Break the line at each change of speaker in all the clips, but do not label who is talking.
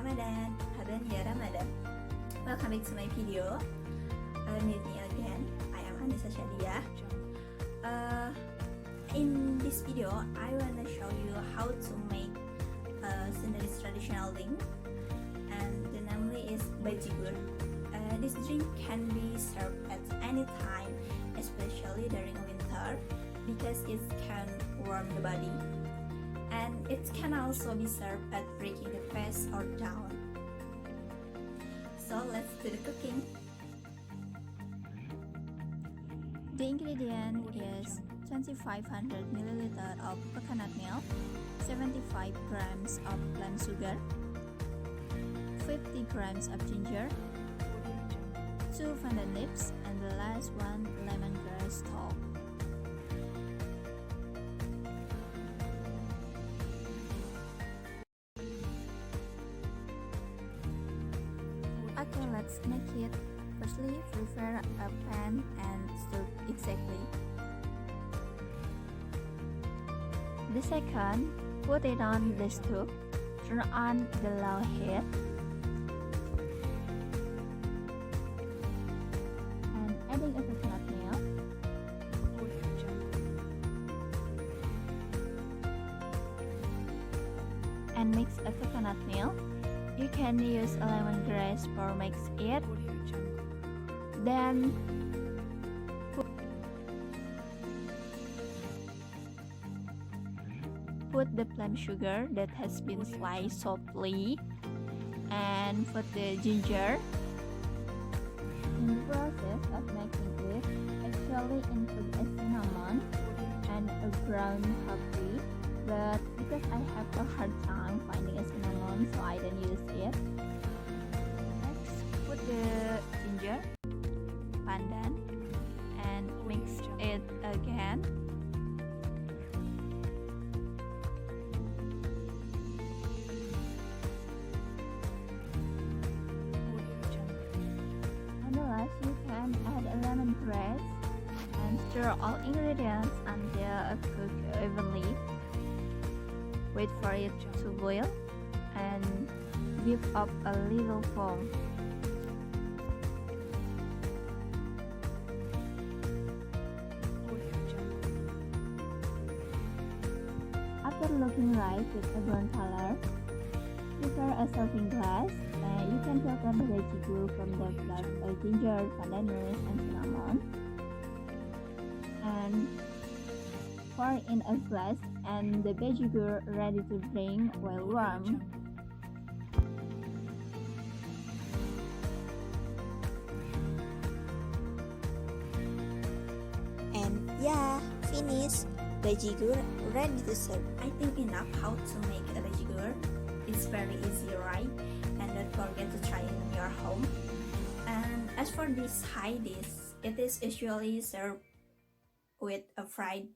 Ramadan. Haban ya Ramadan. Welcome back to my video. Meet me again. I am Annisa Sya'diah. In this video, I wanna show you how to make Sundanese traditional drink, and the name is Bajigur. This drink can be served at any time, especially during winter, because it can warm the body, and it can also be served at breaking the fast or down. So let's do the cooking. The ingredient is 2500 ml of coconut milk, 75 grams of plain sugar, 50 grams of ginger, 2 pandan leaves, and the last one lemongrass stalk. Okay, let's make it. Firstly, prepare a pan and stir exactly. The second, put it on the stove, turn on the low heat, and adding a coconut milk, and mix a coconut milk. You can use a lemongrass for mix it. Then put the plain sugar that has been sliced softly, and put the ginger. In the process of making it, actually include a cinnamon and a ground coffee, but because I have a hard time finding a cinnamon, so I don't use it. Next, put the ginger, pandan, and mix it again. And the last, you can add a lemongrass and stir all ingredients until cooked evenly. Wait for it to boil and give up a little foam. After looking right with a brown color, prepare a serving glass, and you can filter the bajigur from the black ginger, pandan, and cinnamon, and pour in a glass, and the bajigur ready to drink while warm.
And yeah, finish. Bajigur ready to serve.
I think enough how to make a bajigur. It's very easy, right? And don't forget to try it in your home. And as for this high dish, it is usually served with a fried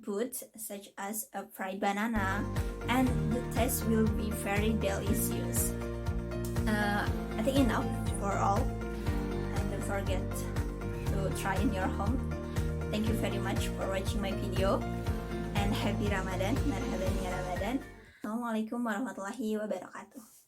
food such as a fried banana, and the taste will be very delicious. I think enough for all, and don't forget to try in your home. Thank you very much for watching my video, and happy Ramadan. Marhaban ya Ramadan. Assalamualaikum warahmatullahi wabarakatuh.